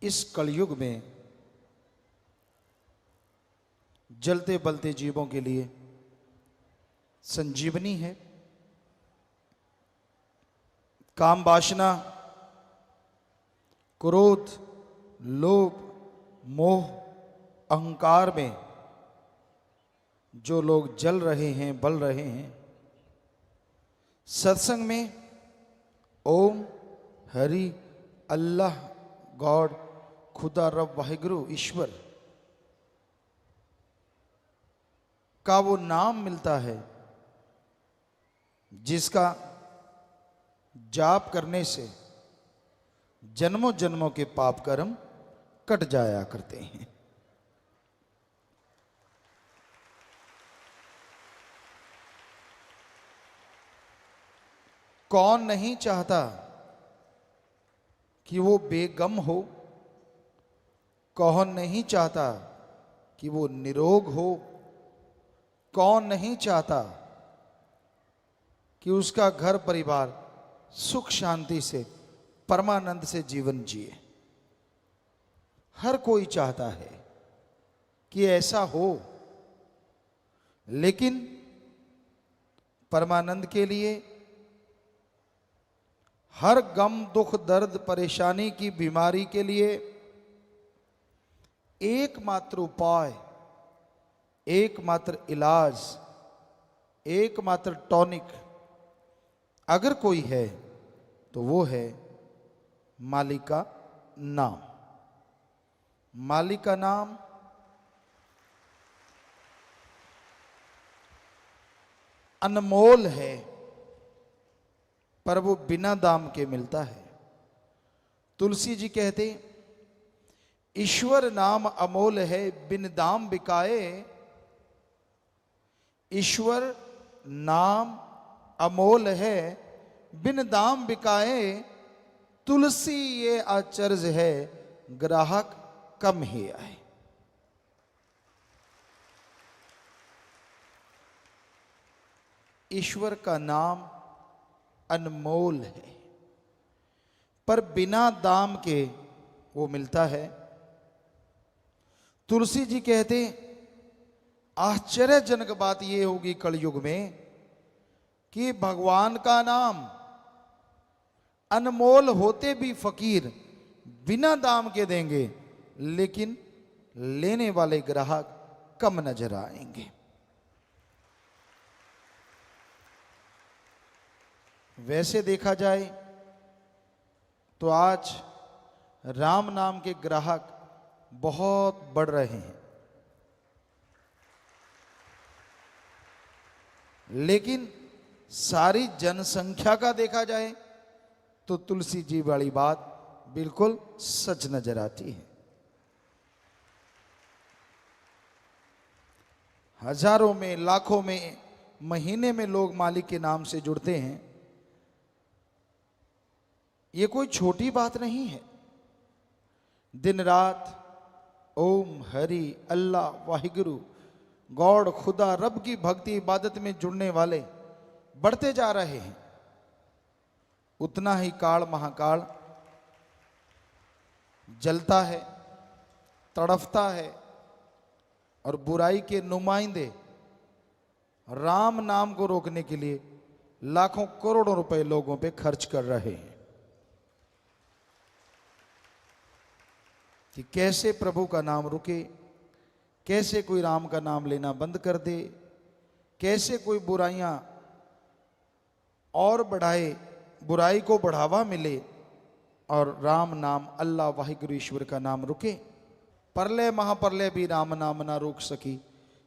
इस कलयुग में जलते बलते जीवों के लिए संजीवनी है। काम वासना, क्रोध, लोभ, मोह, अहंकार में जो लोग जल रहे हैं, बल रहे हैं, सत्संग में ओम, हरि, अल्लाह, गॉड, खुदा, रब, वाहिगुरु, ईश्वर का वो नाम मिलता है जिसका जाप करने से जन्मों जन्मों के पाप कर्म कट जाया करते हैं। कौन नहीं चाहता कि वो बेगम हो? कौन नहीं चाहता कि वो निरोग हो? कौन नहीं चाहता कि उसका घर परिवार सुख शांति से, परमानंद से जीवन जिए? हर कोई चाहता है कि ऐसा हो, लेकिन परमानंद के लिए हर गम, दुख, दर्द, परेशानी की बीमारी के लिए एकमात्र उपाय, एकमात्र इलाज, एकमात्र टॉनिक अगर कोई है तो वो है मालिक का नाम। मालिक का नाम अनमोल है, पर वो बिना दाम के मिलता है। तुलसी जी कहते, ईश्वर नाम अमोल है, बिन दाम बिकाए। ईश्वर नाम अमोल है, बिन दाम बिकाए। तुलसी ये आचर्ज है, ग्राहक कम ही आए। ईश्वर का नाम अनमोल है, पर बिना दाम के वो मिलता है। तुलसी जी कहते, आश्चर्यजनक बात ये होगी कलयुग में कि भगवान का नाम अनमोल होते भी फकीर बिना दाम के देंगे, लेकिन लेने वाले ग्राहक कम नजर आएंगे। वैसे देखा जाए तो आज राम नाम के ग्राहक बहुत बढ़ रहे हैं, लेकिन सारी जनसंख्या का देखा जाए तो तुलसी जी वाली बात बिल्कुल सच नजर आती है। हजारों में, लाखों में, महीने में लोग मालिक के नाम से जुड़ते हैं। ये कोई छोटी बात नहीं है। दिन रात ओम, हरि, अल्लाह, वाहिगुरु, गॉड, खुदा, रब की भक्ति इबादत में जुड़ने वाले बढ़ते जा रहे हैं। उतना ही काल महाकाल जलता है, तड़फता है, और बुराई के नुमाइंदे राम नाम को रोकने के लिए लाखों करोड़ों रुपए लोगों पे खर्च कर रहे हैं कि कैसे प्रभु का नाम रुके, कैसे कोई राम का नाम लेना बंद कर दे, कैसे कोई बुराइयां और बढ़ाए, बुराई को बढ़ावा मिले और राम नाम, अल्लाह, वाहिगुरु, ईश्वर का नाम रुके। परलय महाप्रलय भी राम नाम ना रोक सकी।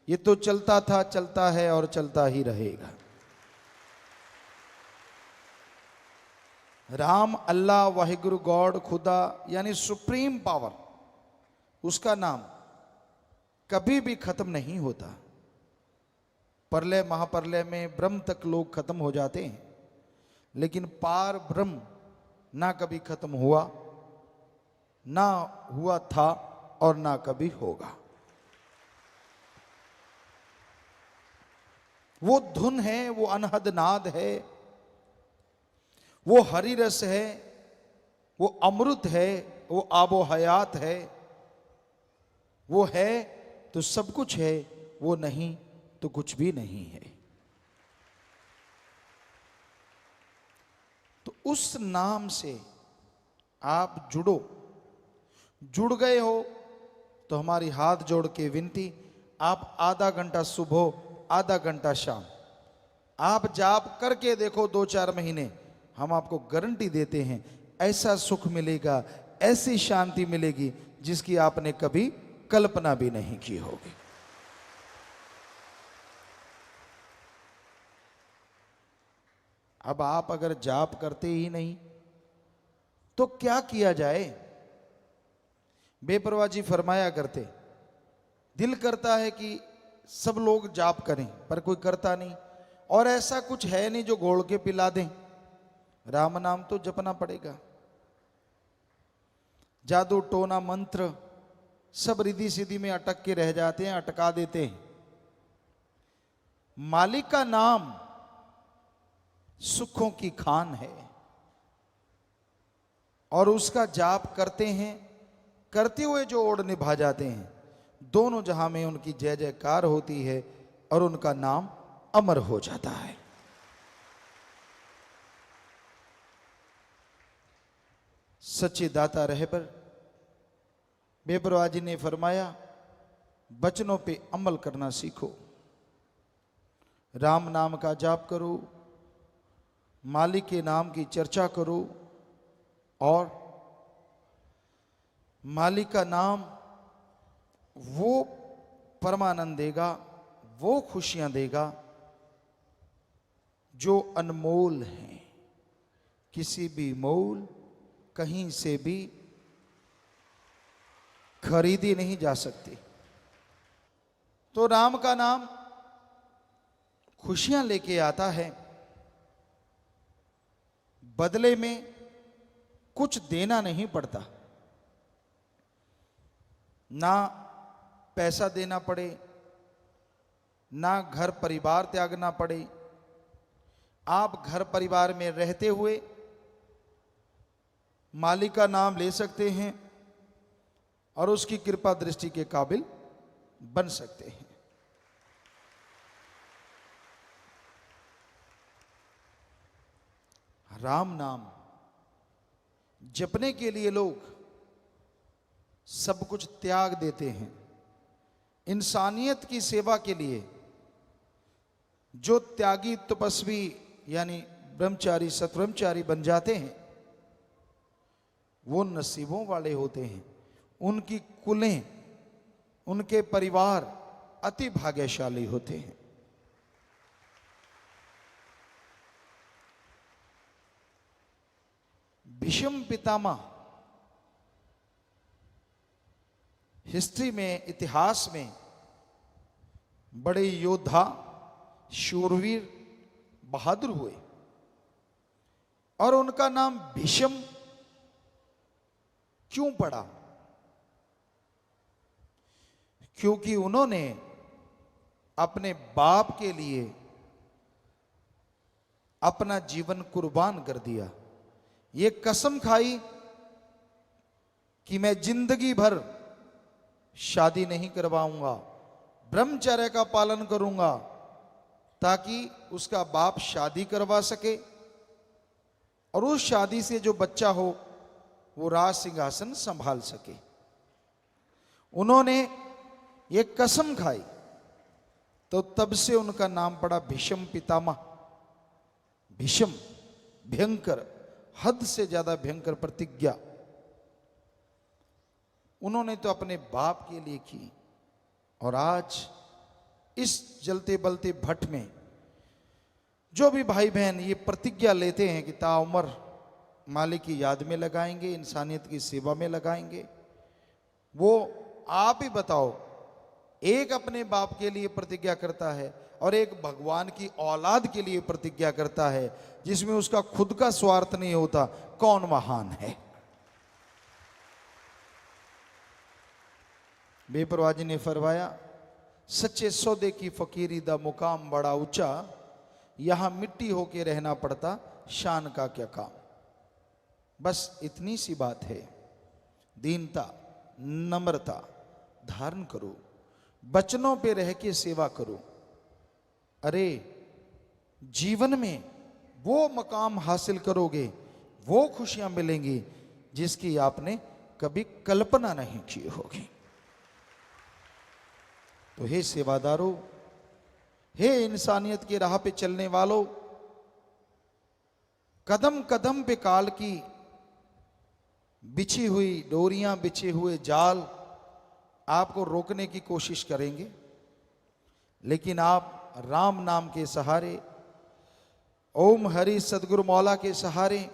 ये तो चलता था, चलता है और चलता ही रहेगा। राम, अल्लाह, वाहिगुरु, गॉड, खुदा यानी सुप्रीम पावर, उसका नाम कभी भी खत्म नहीं होता। परलय महाप्रलय में ब्रह्म तक लोग खत्म हो जाते हैं, लेकिन पार ब्रह्म ना कभी खत्म हुआ, ना हुआ था और ना कभी होगा। वो धुन है, वो अनहद नाद है, वो हरि रस है, वो अमृत है, वो आबो हयात है। वो है तो सब कुछ है, वो नहीं तो कुछ भी नहीं है। तो उस नाम से आप जुड़ो। जुड़ गए हो तो हमारी हाथ जोड़ के विनती, आप आधा घंटा सुबह आधा घंटा शाम आप जाप करके देखो, 2-4 महीने, हम आपको गारंटी देते हैं ऐसा सुख मिलेगा, ऐसी शांति मिलेगी जिसकी आपने कभी कल्पना भी नहीं की होगी। अब आप अगर जाप करते ही नहीं तो क्या किया जाए? बेपरवाह जी फरमाया करते, दिल करता है कि सब लोग जाप करें पर कोई करता नहीं, और ऐसा कुछ है नहीं जो घोल के पिला दें। राम नाम तो जपना पड़ेगा। जादू टोना मंत्र सब रिद्धि सिद्धि में अटक के रह जाते हैं, अटका देते हैं। मालिक का नाम सुखों की खान है, और उसका जाप करते हैं, करते हुए जो ओढ़ निभा जाते हैं, दोनों जहां में उनकी जय जयकार होती है और उनका नाम अमर हो जाता है। सच्चे दाता रहे पर बेपरवाह जी ने फरमाया, बचनों पे अमल करना सीखो। राम नाम का जाप करो, मालिक के नाम की चर्चा करो, और मालिक का नाम वो परमानंद देगा, वो खुशियां देगा जो अनमोल हैं, किसी भी मोल कहीं से भी खरीदी नहीं जा सकती। तो राम का नाम खुशियां लेके आता है, बदले में कुछ देना नहीं पड़ता, ना पैसा देना पड़े, ना घर परिवार त्यागना पड़े। आप घर परिवार में रहते हुए मालिक का नाम ले सकते हैं और उसकी कृपा दृष्टि के काबिल बन सकते हैं। राम नाम जपने के लिए लोग सब कुछ त्याग देते हैं। इंसानियत की सेवा के लिए जो त्यागी तपस्वी यानी ब्रह्मचारी सतब्रह्मचारी बन जाते हैं, वो नसीबों वाले होते हैं। उनकी कुलें, उनके परिवार अति भाग्यशाली होते हैं। भीष्म पितामह हिस्ट्री में, इतिहास में बड़े योद्धा, शूरवीर, बहादुर हुए, और उनका नाम भीष्म क्यों पड़ा? क्योंकि उन्होंने अपने बाप के लिए अपना जीवन कुर्बान कर दिया। ये कसम खाई कि मैं जिंदगी भर शादी नहीं करवाऊंगा, ब्रह्मचर्य का पालन करूंगा, ताकि उसका बाप शादी करवा सके और उस शादी से जो बच्चा हो वो राज सिंहासन संभाल सके। उन्होंने ये कसम खाई, तो तब से उनका नाम पड़ा भीष्म पितामह। भीष्म भयंकर, हद से ज्यादा भयंकर प्रतिज्ञा उन्होंने तो अपने बाप के लिए की। और आज इस जलते बलते भट्ट में जो भी भाई बहन ये प्रतिज्ञा लेते हैं कि ताउम्र मालिक की याद में लगाएंगे, इंसानियत की सेवा में लगाएंगे, वो आप ही बताओ, एक अपने बाप के लिए प्रतिज्ञा करता है और एक भगवान की औलाद के लिए प्रतिज्ञा करता है, जिसमें उसका खुद का स्वार्थ नहीं होता, कौन महान है? बेपरवाह जी ने फरमाया, सच्चे सौदे की फकीरी दा मुकाम बड़ा ऊंचा, यहां मिट्टी होके रहना पड़ता, शान का क्या काम। बस इतनी सी बात है। दीनता, नम्रता धारण करो, वचनों पे रह के सेवा करो। अरे जीवन में वो मकाम हासिल करोगे, वो खुशियां मिलेंगी जिसकी आपने कभी कल्पना नहीं की होगी। तो हे सेवादारों, हे इंसानियत की राह पे चलने वालों, कदम कदम पे काल की बिछी हुई डोरियां, बिछे हुए जाल आपको रोकने की कोशिश करेंगे, लेकिन आप राम नाम के सहारे, ओम हरि सदगुरु मौला के सहारे,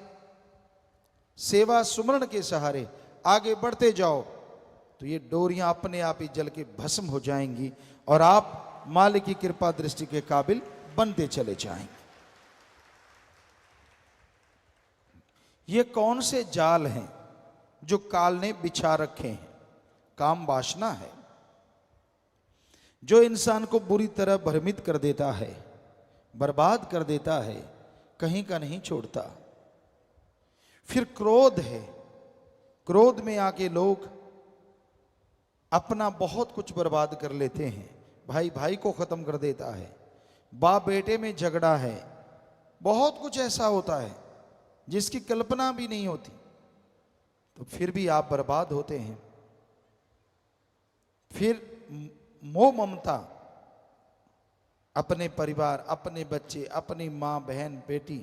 सेवा सुमरण के सहारे आगे बढ़ते जाओ तो ये डोरियां अपने आप ही जल के भस्म हो जाएंगी और आप मालिक की कृपा दृष्टि के काबिल बनते चले जाएंगे। ये कौन से जाल हैं जो काल ने बिछा रखे हैं? काम वासना है जो इंसान को बुरी तरह भ्रमित कर देता है, बर्बाद कर देता है, कहीं का नहीं छोड़ता। फिर क्रोध है, क्रोध में आके लोग अपना बहुत कुछ बर्बाद कर लेते हैं। भाई भाई को खत्म कर देता है, बाप बेटे में झगड़ा है, बहुत कुछ ऐसा होता है जिसकी कल्पना भी नहीं होती, तो फिर भी आप बर्बाद होते हैं। फिर मोह ममता, अपने परिवार, अपने बच्चे, अपनी माँ बहन बेटी,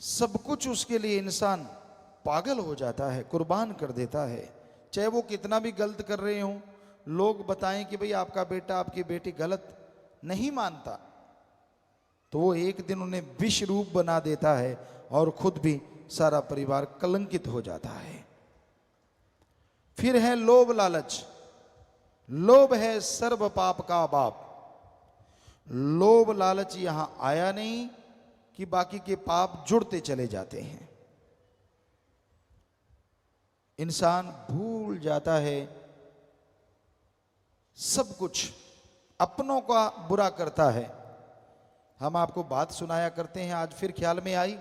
सब कुछ उसके लिए इंसान पागल हो जाता है, कुर्बान कर देता है। चाहे वो कितना भी गलत कर रहे हों, लोग बताएं कि भाई आपका बेटा आपकी बेटी गलत, नहीं मानता तो वो एक दिन उन्हें विष रूप बना देता है और खुद भी सारा परिवार कलंकित हो जाता है। फिर है लोभ लालच। लोभ है सर्व पाप का बाप। लोभ लालच यहां आया नहीं कि बाकी के पाप जुड़ते चले जाते हैं। इंसान भूल जाता है सब कुछ, अपनों का बुरा करता है। हम आपको बात सुनाया करते हैं, आज फिर ख्याल में आई।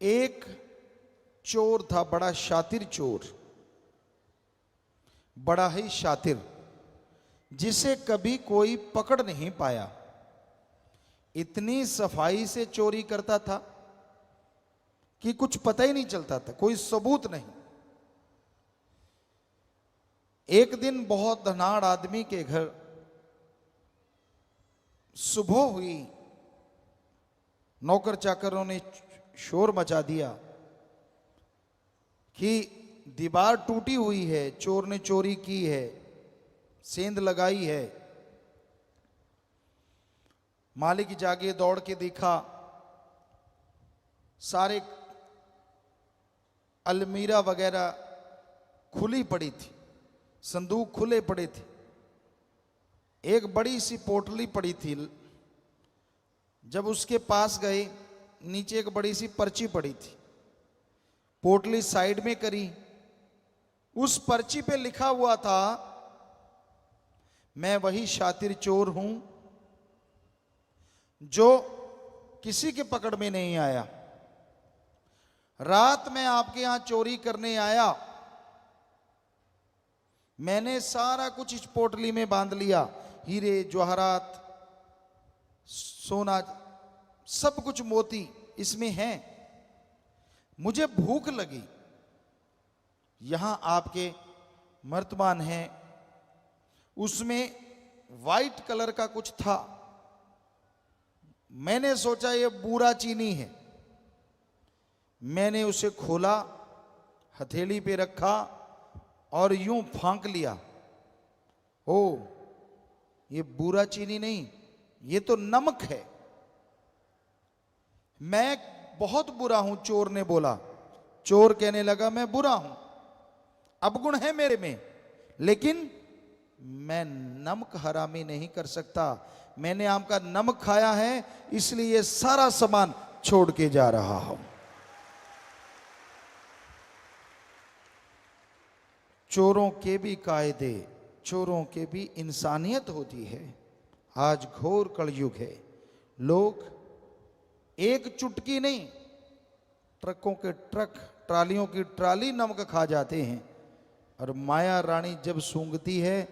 एक चोर था, बड़ा शातिर चोर, बड़ा ही शातिर, जिसे कभी कोई पकड़ नहीं पाया। इतनी सफाई से चोरी करता था कि कुछ पता ही नहीं चलता था, कोई सबूत नहीं। एक दिन बहुत धनाढ़ आदमी के घर सुबह हुई, नौकर चाकरों ने शोर मचा दिया कि दीवार टूटी हुई है, चोर ने चोरी की है, सेंध लगाई है। मालिक जागे, दौड़ के देखा, सारे अलमीरा वगैरह खुली पड़ी थी, संदूक खुले पड़े थे, एक बड़ी सी पोटली पड़ी थी। जब उसके पास गए, नीचे एक बड़ी सी पर्ची पड़ी थी, पोटली साइड में करी, उस पर्ची पे लिखा हुआ था, मैं वही शातिर चोर हूं जो किसी के पकड़ में नहीं आया। रात में आपके यहां चोरी करने आया, मैंने सारा कुछ इस पोटली में बांध लिया, हीरे जवाहरात, सोना, सब कुछ मोती इसमें है। मुझे भूख लगी, यहां आपके मर्तबान है, उसमें वाइट कलर का कुछ था। मैंने सोचा ये बूरा चीनी है, मैंने उसे खोला, हथेली पे रखा और यूं फांक लिया। ओ, ये बूरा चीनी नहीं, ये तो नमक है। मैं बहुत बुरा हूं, चोर ने बोला। चोर कहने लगा, मैं बुरा हूं, अवगुण है मेरे में, लेकिन मैं नमक हरामी नहीं कर सकता। मैंने आपका नमक खाया है, इसलिए ये सारा सामान छोड़ के जा रहा हूं। चोरों के भी कायदे, चोरों के भी इंसानियत होती है। आज घोर कलयुग है, लोग एक चुटकी नहीं, ट्रकों के ट्रक, ट्रालियों की ट्राली नमक खा जाते हैं। और माया रानी जब सूंघती है,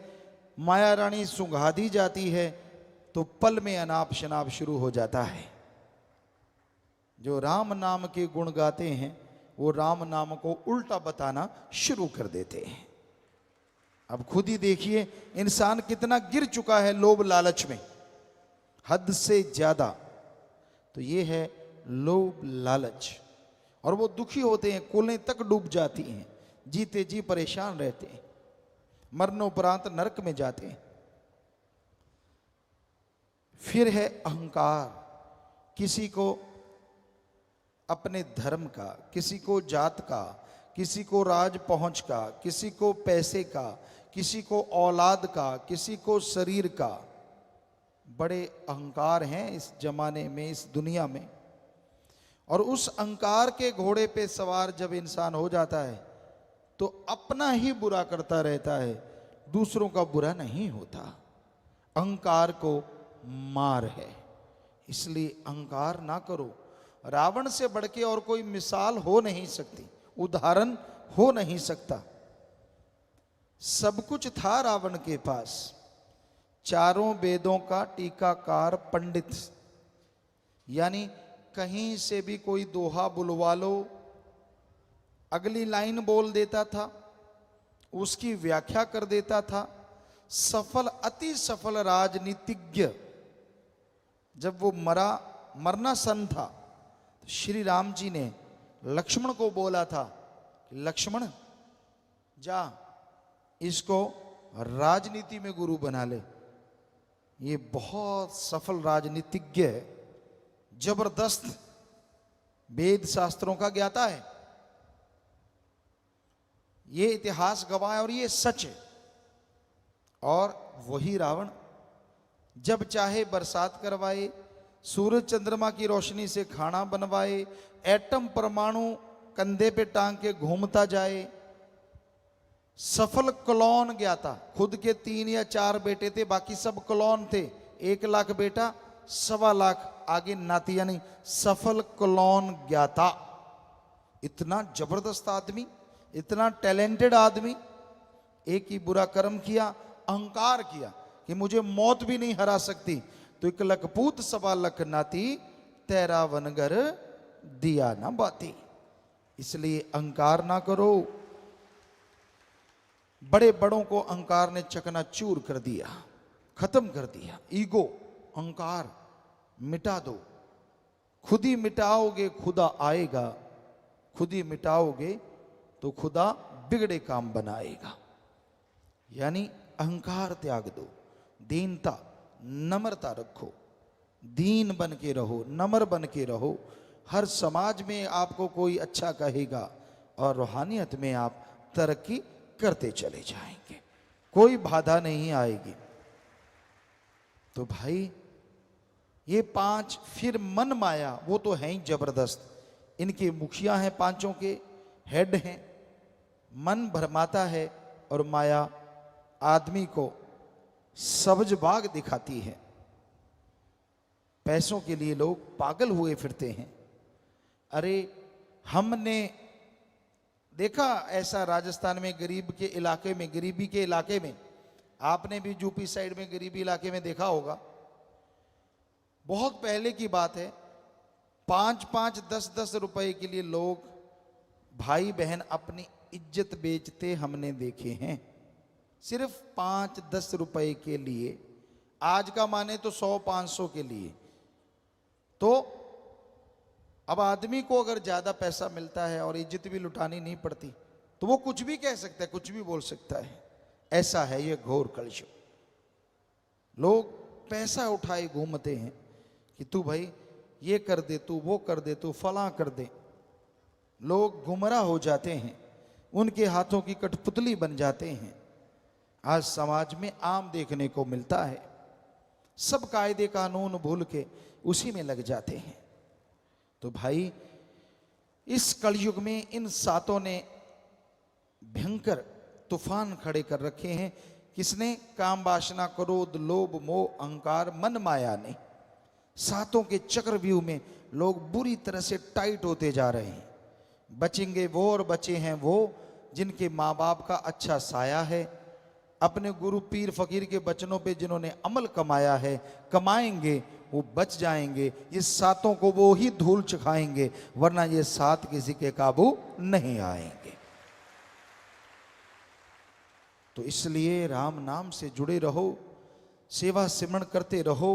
माया रानी सूंघा दी जाती है तो पल में अनाप शनाप शुरू हो जाता है। जो राम नाम के गुण गाते हैं वो राम नाम को उल्टा बताना शुरू कर देते हैं। अब खुद ही देखिए इंसान कितना गिर चुका है लोभ लालच में, हद से ज्यादा। तो ये है लोभ लालच, और वो दुखी होते हैं, कुलें तक डूब जाती हैं, जीते जी परेशान रहते हैं, मरणोपरांत नरक में जाते हैं। फिर है अहंकार, किसी को अपने धर्म का, किसी को जात का, किसी को राज पहुंच का, किसी को पैसे का, किसी को औलाद का, किसी को शरीर का। बड़े अहंकार हैं इस जमाने में, इस दुनिया में। और उस अहंकार के घोड़े पे सवार जब इंसान हो जाता है तो अपना ही बुरा करता रहता है, दूसरों का बुरा नहीं होता। अहंकार को मार है, इसलिए अहंकार ना करो। रावण से बढ़ के और कोई मिसाल हो नहीं सकती, उदाहरण हो नहीं सकता। सब कुछ था रावण के पास, चारों वेदों का टीकाकार पंडित, यानी कहीं से भी कोई दोहा बुलवा लो, अगली लाइन बोल देता था, उसकी व्याख्या कर देता था। सफल, अति सफल राजनीतिज्ञ। जब वो मरना सन था तो श्री राम जी ने लक्ष्मण को बोला था कि लक्ष्मण जा इसको राजनीति में गुरु बना ले। ये बहुत सफल राजनीतिज्ञ है, जबरदस्त वेद शास्त्रों का ज्ञाता है, ये इतिहास गवाह है और ये सच है। और वही रावण जब चाहे बरसात करवाए, सूरज चंद्रमा की रोशनी से खाना बनवाए, एटम परमाणु कंधे पे टांग के घूमता जाए। सफल क्लोन ज्ञाता, खुद के 3 या 4 बेटे थे, बाकी सब क्लोन थे। 1 लाख बेटा, 1.25 लाख आगे नाती, यानी सफल क्लोन ज्ञाता। इतना जबरदस्त आदमी, इतना टैलेंटेड आदमी, एक ही बुरा कर्म किया, अहंकार किया कि मुझे मौत भी नहीं हरा सकती। तो 1 लख पूत 1.25 लाख नाती, तेरा वनगर दिया ना बाती। इसलिए अहंकार ना करो। बड़े बड़ों को अहंकार ने चकनाचूर कर दिया, खत्म कर दिया। ईगो, अहंकार मिटा दो। खुद ही मिटाओगे खुदा आएगा, खुद ही मिटाओगे तो खुदा बिगड़े काम बनाएगा। यानी अहंकार त्याग दो, दीनता, नम्रता रखो, दीन बन के रहो, नम्र बन के रहो। हर समाज में आपको कोई अच्छा कहेगा और रूहानियत में आप तरक्की करते चले जाएंगे, कोई बाधा नहीं आएगी। तो भाई ये 5, फिर मन माया, वो तो है ही जबरदस्त। इनके मुखिया हैं, 5 के हेड हैं। मन भरमाता है और माया आदमी को सब्ज बाग दिखाती है। पैसों के लिए लोग पागल हुए फिरते हैं। अरे हमने देखा ऐसा राजस्थान में गरीब के इलाके में, गरीबी के इलाके में, आपने भी यूपी साइड में गरीबी इलाके में देखा होगा। बहुत पहले की बात है, 5-5, 10-10 रुपए के लिए लोग, भाई बहन अपनी इज्जत बेचते हमने देखे हैं, सिर्फ 5-10 रुपए के लिए। आज का माने तो 100-500 के लिए। तो अब आदमी को अगर ज्यादा पैसा मिलता है और इज्जत भी लुटानी नहीं पड़ती तो वो कुछ भी कह सकता है, कुछ भी बोल सकता है। ऐसा है ये घोर कलयुग। लोग पैसा उठाए घूमते हैं कि तू भाई ये कर दे, तू वो कर दे, तू फलां कर दे। लोग गुमराह हो जाते हैं, उनके हाथों की कठपुतली बन जाते हैं। आज समाज में आम देखने को मिलता है, सब कायदे कानून भूल के उसी में लग जाते हैं। तो भाई इस कलयुग में इन 7 ने भयंकर तूफान खड़े कर रखे हैं। किसने? काम वासना, क्रोध, लोभ, मोह, अहंकार, मन माया ने। 7 के चक्रव्यूह में लोग बुरी तरह से टाइट होते जा रहे हैं। बचेंगे वो और बचे हैं वो जिनके माँ बाप का अच्छा साया है, अपने गुरु पीर फकीर के वचनों पे जिन्होंने अमल कमाया है, कमाएंगे वो बच जाएंगे। ये सातों को वो ही धूल चखाएंगे, वरना ये सात किसी के काबू नहीं आएंगे। तो इसलिए राम नाम से जुड़े रहो, सेवा सिमरण करते रहो।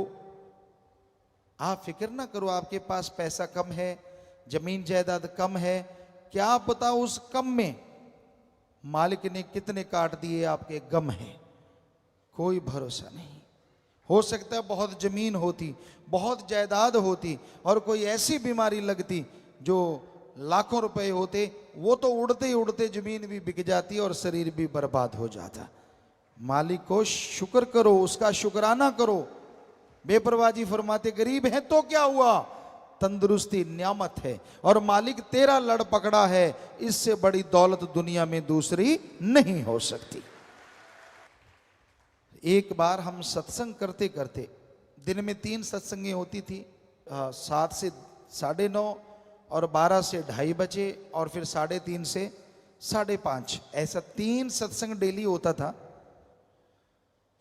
आप फिक्र ना करो आपके पास पैसा कम है, जमीन जायदाद कम है, क्या पता उस कम में मालिक ने कितने काट दिए आपके गम है, कोई भरोसा नहीं। हो सकता है बहुत जमीन होती, बहुत जायदाद होती और कोई ऐसी बीमारी लगती जो लाखों रुपए होते, वो तो उड़ते ही उड़ते जमीन भी बिक जाती और शरीर भी बर्बाद हो जाता। मालिक को शुक्र करो, उसका शुक्राना करो। बेपरवाजी फरमाते गरीब है तो क्या हुआ, तंदुरुस्ती नियामत है और मालिक तेरा लड़ पकड़ा है, इससे बड़ी दौलत दुनिया में दूसरी नहीं हो सकती। एक बार हम सत्संग करते करते, दिन में 3 सत्संगें होती थी, 7 से 9:30 और 12 से 2:30 बजे और फिर 3:30 से 5:30, ऐसा 3 सत्संग डेली होता था।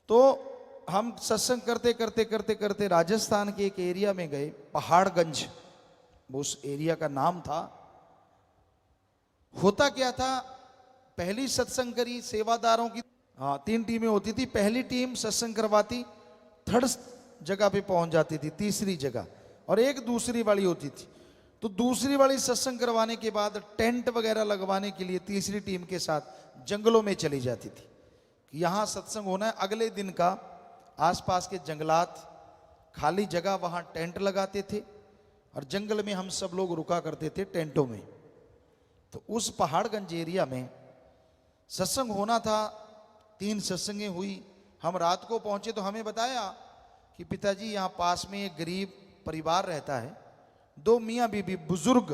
तो हम सत्संग करते करते करते करते राजस्थान के एक एरिया में गए, पहाड़गंज उस एरिया का नाम था। होता क्या था, पहली सत्संग करी सेवादारों की, 3 टीमें होती थी। पहली टीम सत्संग करवाती, 3rd जगह पे पहुंच जाती थी, 3री जगह, और एक दूसरी वाली होती थी। तो दूसरी वाली सत्संग करवाने के बाद टेंट वगैरह लगवाने के लिए तीसरी टीम के साथ जंगलों में चली जाती थी कि यहां सत्संग होना है। अगले दिन का आसपास के जंगलात, खाली जगह, वहां टेंट लगाते थे और जंगल में हम सब लोग रुका करते थे टेंटों में। तो उस पहाड़गंज एरिया में सत्संग होना था, 3 सत्संगें हुई। हम रात को पहुंचे तो हमें बताया कि पिताजी यहाँ पास में एक गरीब परिवार रहता है, 2 मियाँ बीबी बुजुर्ग,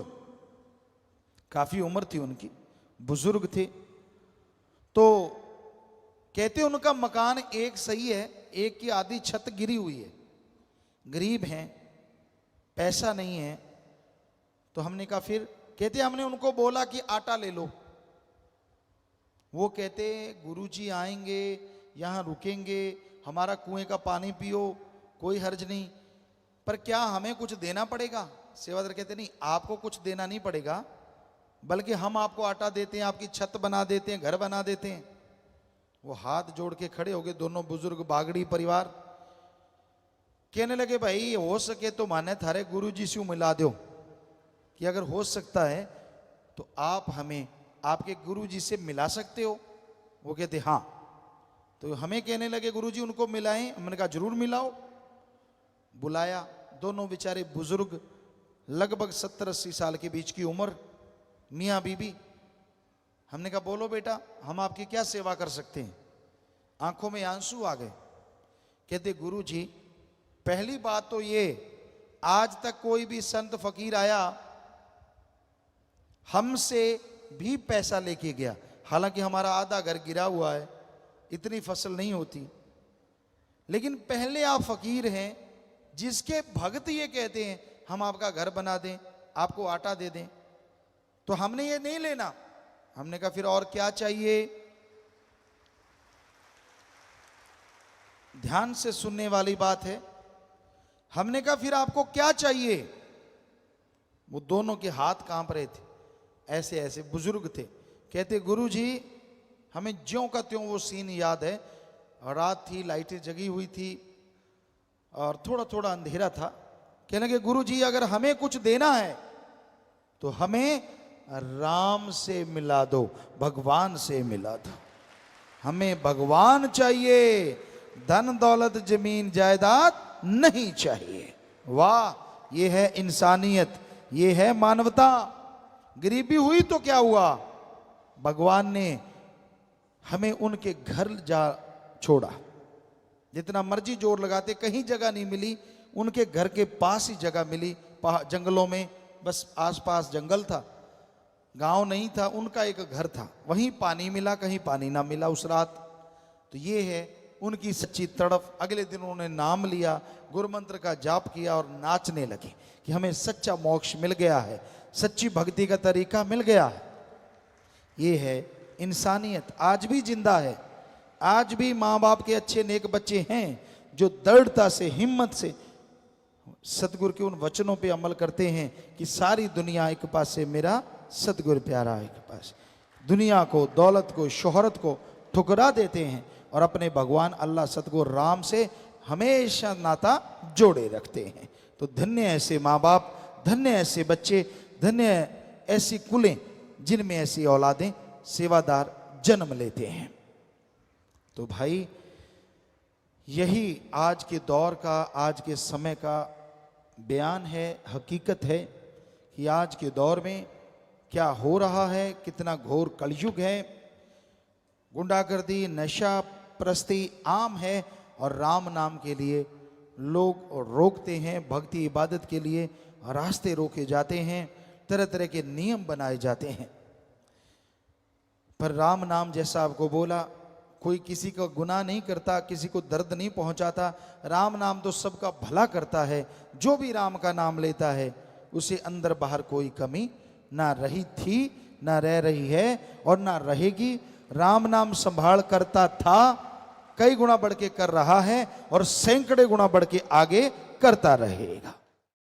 काफी उम्र थी उनकी, बुजुर्ग थे। तो कहते उनका मकान एक सही है, एक की आधी छत गिरी हुई है, गरीब हैं, पैसा नहीं है। तो हमने कहा फिर, कहते हमने उनको बोला कि आटा ले लो। वो कहते गुरुजी आएंगे, यहाँ रुकेंगे, हमारा कुएं का पानी पियो, कोई हर्ज नहीं, पर क्या हमें कुछ देना पड़ेगा? सेवादार कहते नहीं, आपको कुछ देना नहीं पड़ेगा, बल्कि हम आपको आटा देते हैं, आपकी छत बना देते हैं, घर बना देते हैं। वो हाथ जोड़ के खड़े हो गए, दोनों बुजुर्ग बागड़ी परिवार। कहने लगे भाई हो सके तो माने थारे गुरुजी से मिला दो, कि अगर हो सकता है तो आप हमें आपके गुरुजी से मिला सकते हो। वो कहते हाँ। तो हमें कहने लगे गुरुजी उनको मिलाएं। हमने कहा जरूर मिलाओ। बुलाया, दोनों बेचारे बुजुर्ग, लगभग 70-80 साल के बीच की उम्र, मियाँ बीबी। हमने कहा बोलो बेटा, हम आपकी क्या सेवा कर सकते हैं? आंखों में आंसू आ गए। कहते गुरुजी पहली बात तो ये, आज तक कोई भी संत फकीर आया हमसे भी पैसा लेके गया, हालांकि हमारा आधा घर गिरा हुआ है, इतनी फसल नहीं होती, लेकिन पहले आप फकीर हैं जिसके भक्त ये कहते हैं हम आपका घर बना दें, आपको आटा दे दें, तो हमने ये नहीं लेना। हमने कहा फिर और क्या चाहिए? ध्यान से सुनने वाली बात है। हमने कहा फिर आपको क्या चाहिए? वो दोनों के हाथ कांप रहे थे, ऐसे ऐसे बुजुर्ग थे। कहते गुरुजी हमें ज्यों का त्यों वो सीन याद है, रात थी, लाइटें जगी हुई थी और थोड़ा थोड़ा अंधेरा था। कहने लगे गुरुजी अगर हमें कुछ देना है तो हमें राम से मिला दो, भगवान से मिला दो, हमें भगवान चाहिए, धन दौलत जमीन जायदाद नहीं चाहिए। वाह, ये है इंसानियत, ये है मानवता। गरीबी हुई तो क्या हुआ, भगवान ने हमें उनके घर जा छोड़ा। जितना मर्जी जोर लगाते कहीं जगह नहीं मिली, उनके घर के पास ही जगह मिली, जंगलों में, बस आसपास जंगल था, गांव नहीं था, उनका एक घर था, वहीं पानी मिला, कहीं पानी ना मिला उस रात। तो ये है उनकी सच्ची तड़फ। अगले दिन उन्होंने नाम लिया, गुरु मंत्र का जाप किया और नाचने लगे कि हमें सच्चा मोक्ष मिल गया है, सच्ची भक्ति का तरीका मिल गया है। ये है इंसानियत, आज भी जिंदा है। आज भी माँ बाप के अच्छे नेक बच्चे हैं जो दृढ़ता से, हिम्मत से सतगुरु के उन वचनों पे अमल करते हैं कि सारी दुनिया एक पास से, मेरा सतगुरु प्यारा एक पास। दुनिया को, दौलत को, शोहरत को ठुकरा देते हैं और अपने भगवान अल्लाह सतगुरु राम से हमेशा नाता जोड़े रखते हैं। तो धन्य ऐसे माँ बाप, धन्य ऐसे बच्चे, धन्य ऐसी कुलें जिनमें ऐसी औलादें सेवादार जन्म लेते हैं। तो भाई यही आज के दौर का, आज के समय का बयान है, हकीकत है कि आज के दौर में क्या हो रहा है, कितना घोर कलयुग है। गुंडागर्दी, नशा प्रस्ती आम है और राम नाम के लिए लोग रोकते हैं, भक्ति इबादत के लिए रास्ते रोके जाते हैं, तरह तरह के नियम बनाए जाते हैं। पर राम नाम जैसा आपको बोला, कोई किसी का गुनाह नहीं करता, किसी को दर्द नहीं पहुंचाता। राम नाम तो सबका भला करता है। जो भी राम का नाम लेता है उसे अंदर बाहर कोई कमी ना रही थी, ना रह रही है और ना रहेगी। राम नाम संभाल करता था, कई गुना बढ़ के कर रहा है और सैकड़े गुना बढ़ के आगे करता रहेगा।